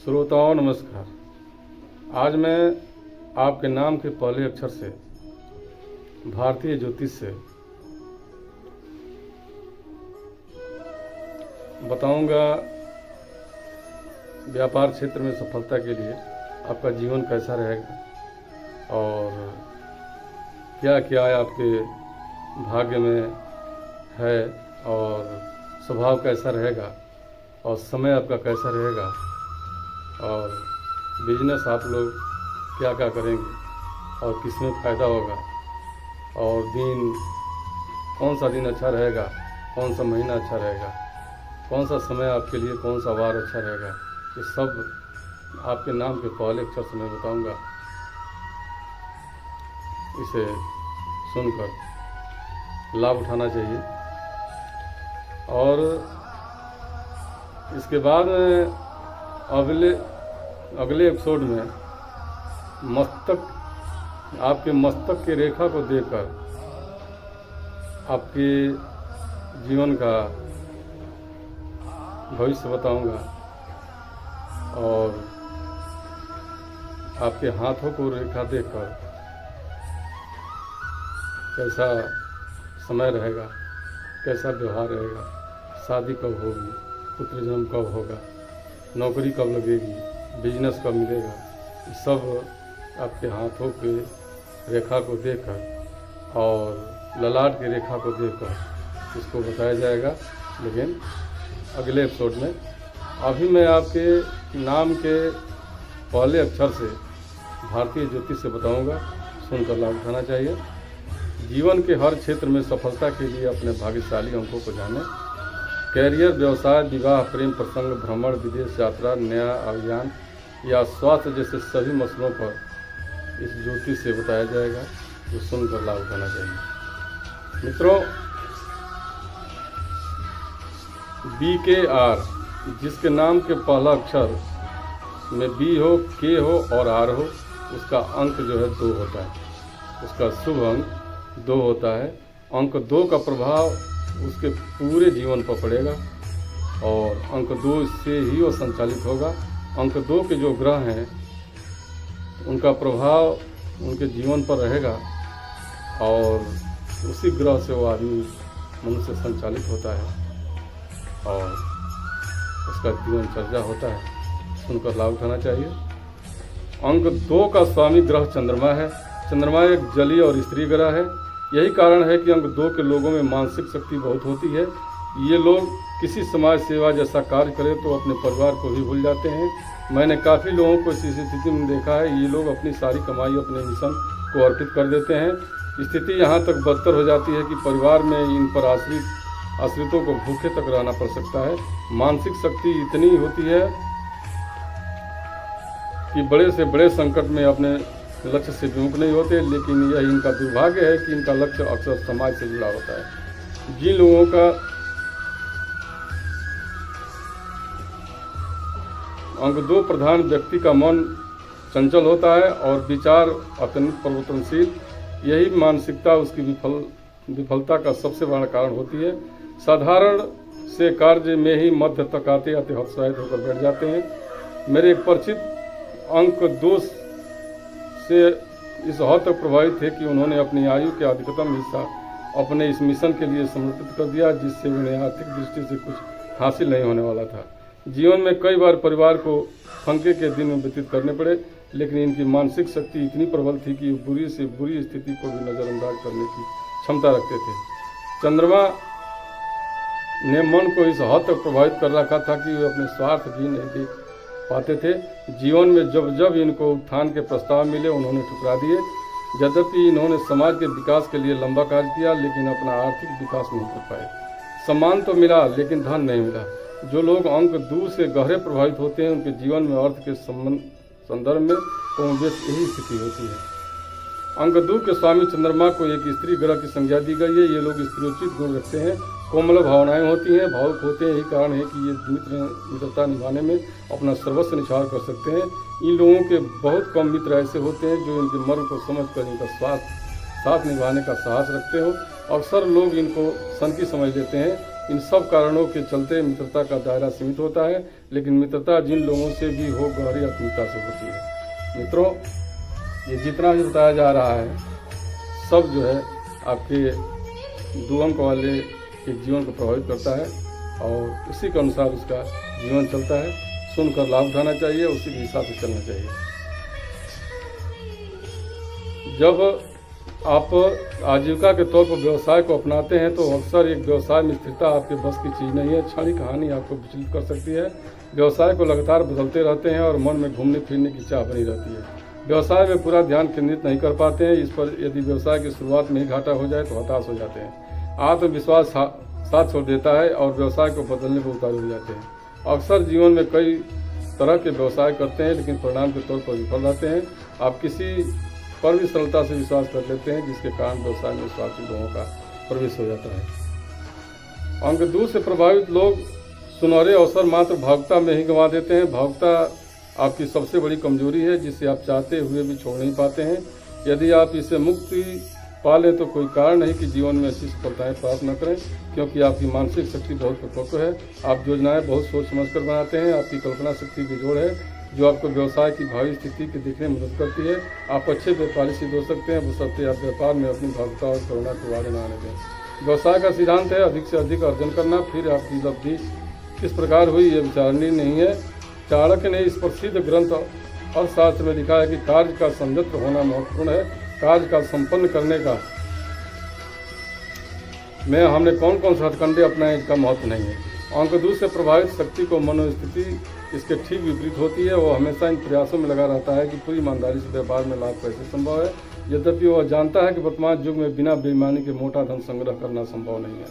श्रोताओं नमस्कार। आज मैं आपके नाम के पहले अक्षर से भारतीय ज्योतिष से बताऊंगा व्यापार क्षेत्र में सफलता के लिए आपका जीवन कैसा रहेगा और क्या क्या आपके भाग्य में है और स्वभाव कैसा रहेगा और समय आपका कैसा रहेगा और बिजनेस आप लोग क्या क्या करेंगे और किसमें फ़ायदा होगा और दिन कौन सा दिन अच्छा रहेगा, कौन सा महीना अच्छा रहेगा, कौन सा समय आपके लिए, कौन सा वार अच्छा रहेगा, ये सब आपके नाम के पहले अक्षर से मैं बताऊंगा। इसे सुनकर लाभ उठाना चाहिए। और इसके बाद अगले एपिसोड में आपके मस्तक की रेखा को देखकर आपके जीवन का भविष्य बताऊंगा और आपके हाथों को रेखा देखकर कैसा समय रहेगा, कैसा व्यवहार रहेगा, शादी कब होगी, पुत्र जन्म कब होगा, नौकरी कब लगेगी, बिजनेस कब मिलेगा, सब आपके हाथों के रेखा को देखकर और ललाट की रेखा को देखकर इसको बताया जाएगा। लेकिन अगले एपिसोड में अभी मैं आपके नाम के पहले अक्षर से भारतीय ज्योतिष से बताऊंगा। सुनकर लाभ उठाना चाहिए। जीवन के हर क्षेत्र में सफलता के लिए अपने भाग्यशाली अंकों को जानें। कैरियर, व्यवसाय, विवाह, प्रेम प्रसंग, भ्रमण, विदेश यात्रा, नया अभियान या स्वास्थ्य जैसे सभी मसलों पर इस ज्योतिष से बताया जाएगा, जो सुनकर लाभ उठाना चाहिए। मित्रों, BKR, जिसके नाम के पहला अक्षर में B हो, K हो और R हो, उसका अंक जो है 2 होता है। उसका शुभ अंक 2 होता है। अंक 2 का प्रभाव उसके पूरे जीवन पर पड़ेगा और अंक 2 से ही वो संचालित होगा। अंक 2 के जो ग्रह हैं उनका प्रभाव उनके जीवन पर रहेगा और उसी ग्रह से वो आदमी मनुष्य संचालित होता है और उसका जीवन चर्चा होता है। सुनकर लाभ उठाना चाहिए। अंक 2 का स्वामी ग्रह चंद्रमा है। चंद्रमा एक जलीय और स्त्री ग्रह है। यही कारण है कि अंक 2 के लोगों में मानसिक शक्ति बहुत होती है। ये लोग किसी समाज सेवा जैसा कार्य करें तो अपने परिवार को भी भूल जाते हैं। मैंने काफ़ी लोगों को इस स्थिति में देखा है। ये लोग अपनी सारी कमाई अपने मिशन को अर्पित कर देते हैं। स्थिति यहाँ तक बदतर हो जाती है कि परिवार में इन पर आश्रितों को भूखे तक रहना पड़ सकता है। मानसिक शक्ति इतनी होती है कि बड़े से बड़े संकट में अपने लक्ष्य से विमुख नहीं होते, लेकिन यह इनका दुर्भाग्य है कि इनका लक्ष्य अक्सर समाज से जुड़ा होता है। जिन लोगों का अंक 2 प्रधान व्यक्ति का मन चंचल होता है और विचार अत्यंत परिवर्तनशील, यही मानसिकता उसकी विफलता का सबसे बड़ा कारण होती है। साधारण से कार्य में ही मध्य तक आते आते हतोत्साहित होकर बैठ जाते हैं। मेरे एक परिचित अंक 2 से इस हद तक प्रभावित थे कि उन्होंने अपनी आयु के अधिकतम हिस्सा अपने इस मिशन के लिए समर्पित कर दिया, जिससे उन्हें आर्थिक दृष्टि से कुछ हासिल नहीं होने वाला था। जीवन में कई बार परिवार को फंके के दिन व्यतीत करने पड़े, लेकिन इनकी मानसिक शक्ति इतनी प्रबल थी कि बुरी से बुरी स्थिति को भी नज़रअंदाज करने की क्षमता रखते थे। चंद्रमा ने मन को इस हद तक प्रभावित कर रखा था कि वे अपने स्वार्थ भी नहीं देख पाते थे। जीवन में जब जब इनको उत्थान के प्रस्ताव मिले, उन्होंने ठुकरा दिए। यद्यपि इन्होंने समाज के विकास के लिए लंबा कार्य किया, लेकिन अपना आर्थिक विकास नहीं कर पाए। सम्मान तो मिला, लेकिन धन नहीं मिला। जो लोग अंक 2 से गहरे प्रभावित होते हैं, उनके जीवन में अर्थ के संदर्भ में कमोबेश यही स्थिति होती है। अंक 2 के स्वामी चंद्रमा को एक स्त्री ग्रह की संज्ञा दी गई है। ये लोग स्त्रीयोचित गुण रखते हैं, कोमल भावनाएं होती हैं, भावुक होते हैं। यही कारण है कि ये मित्रता निभाने में अपना सर्वस्व निछावर कर सकते हैं। इन लोगों के बहुत कम मित्र ऐसे होते हैं जो इनके मर्म को समझकर इनका साथ निभाने का साहस रखते हो। अक्सर लोग इनको सनकी समझ लेते हैं, इन सब कारणों के चलते मित्रता का दायरा सीमित होता है, लेकिन मित्रता जिन लोगों से भी हो गहरी आत्मीयता से होती है। मित्रों, ये जितना भी बताया जा रहा है सब जो है आपके 2 अंक वाले के जीवन को प्रभावित करता है और उसी के अनुसार उसका जीवन चलता है। सुनकर लाभ उठाना चाहिए, उसी के हिसाब से चलना चाहिए। जब आप आजीविका के तौर पर व्यवसाय को अपनाते हैं तो अक्सर एक व्यवसाय में स्थिरता आपके बस की चीज़ नहीं है। क्षणिक हानि आपको विचलित कर सकती है। व्यवसाय को लगातार बदलते रहते हैं और मन में घूमने फिरने की चाह बनी रहती है। व्यवसाय में पूरा ध्यान केंद्रित नहीं कर पाते हैं। इस पर यदि व्यवसाय की शुरुआत में ही घाटा हो जाए तो हताश हो जाते हैं। आत्मविश्वास साथ छोड़ देता है और व्यवसाय को बदलने पर उतारू हो जाते हैं। अक्सर जीवन में कई तरह के व्यवसाय करते हैं, लेकिन परिणाम के तौर पर विफल रहते हैं। आप किसी पर भी सरलता से विश्वास कर लेते हैं, जिसके कारण व्यवसाय में स्वार्थी लोगों का प्रवेश हो जाता है। अंक 2 से प्रभावित लोग सुनहरे अवसर मात्र भावुकता में ही गंवा देते हैं। भावुकता आपकी सबसे बड़ी कमजोरी है, जिसे आप चाहते हुए भी छोड़ नहीं पाते हैं। यदि आप इससे मुक्ति पा लें तो कोई कारण नहीं कि जीवन में अच्छी सफलताएं प्राप्त न करें, क्योंकि आपकी मानसिक शक्ति बहुत परिपक्व है। आप योजनाएं बहुत सोच समझकर बनाते हैं। आपकी कल्पना शक्ति बेजोड़ है, जो आपको व्यवसाय की भावी स्थिति के देखने में मदद करती है। आप अच्छे व्यापारी सिद्ध हो सकते हैं, बशर्ते आप व्यापार में अपनी भावुकता और करुणा को आगे न आने दें। व्यवसाय का सिद्धांत है अधिक से अधिक अर्जन करना। फिर आपकी उपलब्धि किस प्रकार हुई यह विचारणीय नहीं है। चाणक्य ने इस प्रसिद्ध ग्रंथ अर्थशास्त्र में लिखा है कि कार्य का संयंत्र होना महत्वपूर्ण है। कार्य का संपन्न करने का में हमने कौन कौन से हथकंडे अपनाए इसका महत्व नहीं है। अंक 2 से प्रभावित शक्ति को मनोस्थिति इसके ठीक विपरीत होती है। वह हमेशा इन प्रयासों में लगा रहता है कि पूरी ईमानदारी से व्यापार में लाभ कैसे संभव है। यद्यपि वह जानता है कि वर्तमान युग में बिना बेईमानी के मोटा धन संग्रह करना संभव नहीं है,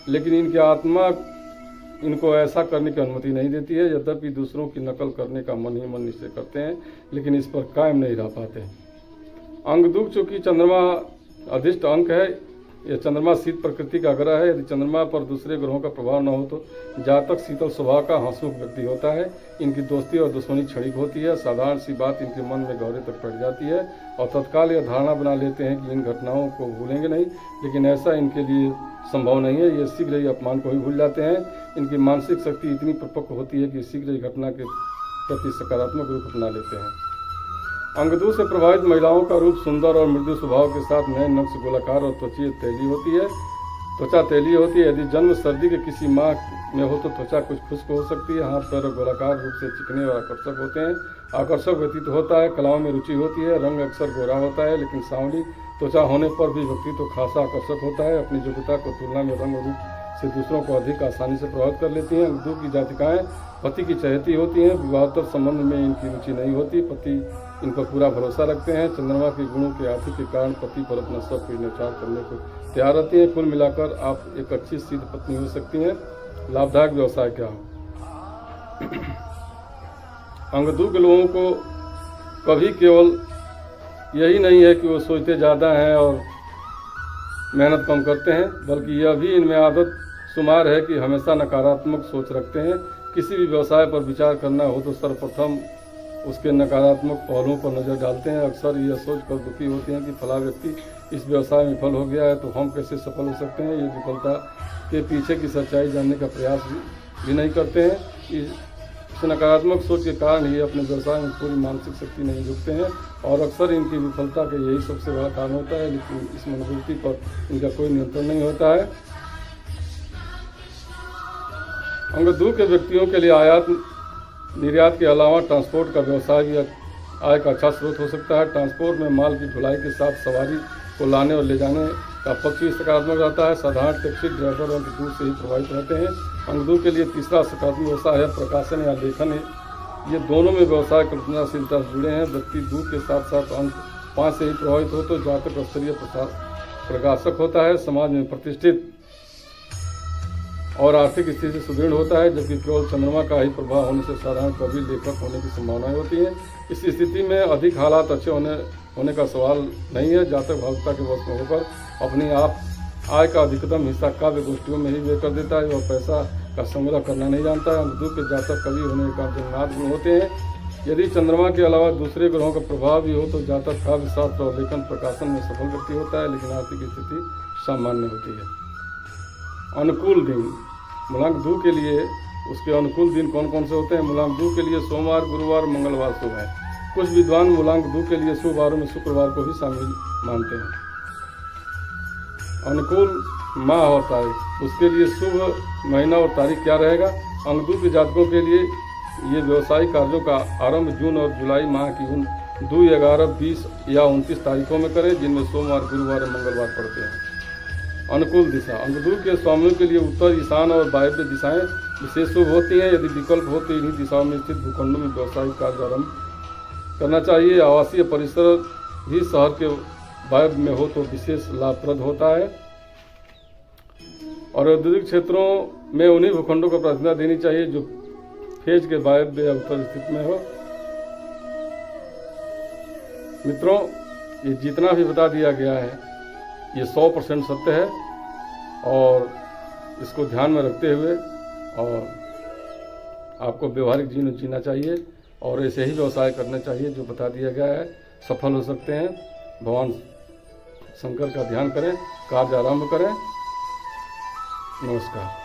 लेकिन इनकी आत्मा इनको ऐसा करने की अनुमति नहीं देती है। यद्यपि दूसरों की नकल करने का मन ही मन निश्चय करते हैं, लेकिन इस पर कायम नहीं रह पाते। अंक 2 चूँकि चंद्रमा अधिष्ट अंक है, यह चंद्रमा शीत प्रकृति का ग्रह है। यदि चंद्रमा पर दूसरे ग्रहों का प्रभाव न हो तो जातक शीतल स्वभाव का हंसमुख व्यक्ति होता है। इनकी दोस्ती और दुश्मनी क्षणिक होती है। साधारण सी बात इनके मन में गहरे तक पड़ जाती है और तत्काल यह धारणा बना लेते हैं कि इन घटनाओं को भूलेंगे नहीं, लेकिन ऐसा इनके लिए संभव नहीं है। ये शीघ्र ही अपमान को ही भूल जाते हैं। इनकी मानसिक शक्ति इतनी परिपक्व होती है कि शीघ्र ही घटना के प्रति सकारात्मक रूप अपना लेते हैं। अंक 2 से प्रभावित महिलाओं का रूप सुंदर और मृदु स्वभाव के साथ नए नक्श गोलाकार और त्वचा तैलीय होती है। यदि जन्म सर्दी के किसी माह में हो तो त्वचा कुछ खुश्क हो सकती है। हाथ पैर गोलाकार रूप से चिकने और आकर्षक होते हैं। आकर्षक व्यतीत होता है। कलाओं में रुचि होती है। रंग अक्सर गोरा होता है, लेकिन सांवली त्वचा होने पर भी व्यक्ति तो खासा आकर्षक होता है। अपनी योग्यता को तुलना में रंग रूप से दूसरों को अधिक आसानी से प्रभावित कर लेती हैं। अंक 2 की जातिकाएं पति की चहेती होती हैं। विवाहोत्तर संबंध में इनकी रुचि नहीं होती। पति इन पर पूरा भरोसा रखते हैं। चंद्रमा के गुणों के आदि के कारण पति पर अपना सब कुछ न्यौछावर करने को तैयार रहती हैं। कुल मिलाकर आप एक अच्छी सिद्ध पत्नी हो सकती हैं। लाभदायक व्यवसाय क्या हो। अंक 2 के लोगों को कभी केवल यही नहीं है कि वो सोचते ज़्यादा हैं और मेहनत कम करते हैं, बल्कि यह भी इनमें आदत शुमार है कि हमेशा नकारात्मक सोच रखते हैं। किसी भी व्यवसाय पर विचार करना हो तो सर्वप्रथम उसके नकारात्मक पहलुओं पर नज़र डालते हैं। अक्सर यह सोच कर दुखी होते हैं कि फला व्यक्ति इस व्यवसाय में विफल हो गया है तो हम कैसे सफल हो सकते हैं। ये विफलता के पीछे की सच्चाई जानने का प्रयास भी नहीं करते हैं। इस नकारात्मक सोच के कारण ही अपने व्यवसाय में पूरी मानसिक शक्ति नहीं जुटते हैं और अक्सर इनकी विफलता का यही सबसे बड़ा कारण होता है, लेकिन इस मनोवृत्ति पर इनका कोई नियंत्रण नहीं होता है। अंक 2 के व्यक्तियों के लिए आयात निर्यात के अलावा ट्रांसपोर्ट का व्यवसाय भी आय का अच्छा स्रोत हो सकता है। ट्रांसपोर्ट में माल की ढुलाई के साथ सवारी को लाने और ले जाने का पक्ष भी सकारात्मक रहता है। साधारण टैक्सी ड्राइवर अंक 2 से ही प्रभावित रहते हैं। अंक 2 के लिए तीसरा सकारात्मक व्यवसाय है प्रकाशन या लेखन। ये दोनों में व्यवसाय कल्पनाशीलता से जुड़े हैं। व्यक्ति 2 के साथ साथ अंक 5 से ही प्रभावित हो तो जातक स्तरीय प्रकाशक होता है, समाज में प्रतिष्ठित और आर्थिक स्थिति से सुदृढ़ होता है, जबकि केवल चंद्रमा का ही प्रभाव होने से साधारण कवि लेखक होने की संभावनाएं होती हैं। इस स्थिति में अधिक हालात अच्छे होने का सवाल नहीं है। जातक भावुकता के वश में होकर अपनी आप आय का अधिकतम हिस्सा काव्य गोष्ठियों में ही व्यय कर देता है। वह पैसा का संग्रह करना नहीं जानता है। अंक 2 के जातक कवि होने का जन्मनाथ गुण होते हैं। यदि चंद्रमा के अलावा दूसरे ग्रहों का प्रभाव भी हो तो जातक काव्य शास्त्र और लेखन प्रकाशन में सफल व्यक्ति होता है, लेकिन आर्थिक स्थिति सामान्य होती है। अनुकूल दिन मूलांक 2 के लिए उसके अनुकूल दिन कौन कौन से होते हैं? मूलांक 2 के लिए सोमवार, गुरुवार, मंगलवार शुभ है। कुछ विद्वान मूलांक 2 के लिए शुभ वारों में शुक्रवार को भी शामिल मानते हैं। अनुकूल माह और तारीख, उसके लिए शुभ महीना और तारीख क्या रहेगा? अंक 2 के जातकों के लिए ये व्यवसायिक कार्यों का आरंभ जून और जुलाई माह की 2, 11, 20 या 29 तारीखों में करें, जिनमें सोमवार, गुरुवार और मंगलवार पड़ते हैं। अनुकूल दिशा, अंक 2 के स्वामियों के लिए उत्तर, ईशान और वायव्य दिशाएं विशेष शुभ होती हैं। यदि विकल्प हो तो इन्हीं दिशाओं में स्थित भूखंडों में व्यवसायिक कार्य आरंभ करना चाहिए। आवासीय परिसर भी शहर के वायव्य में हो तो विशेष लाभप्रद होता है। और औद्योगिक क्षेत्रों में उन्हीं भूखंडों को प्राथमिकता देनी चाहिए जो फेज के वायव्य या उत्तर स्थिति में हो। मित्रों, ये जितना भी बता दिया गया है ये 100% सत्य है और इसको ध्यान में रखते हुए और आपको व्यवहारिक जीवन जीना चाहिए और ऐसे ही व्यवसाय करने चाहिए जो बता दिया गया है। सफल हो सकते हैं। भगवान शंकर का ध्यान करें, कार्य आरंभ करें। नमस्कार।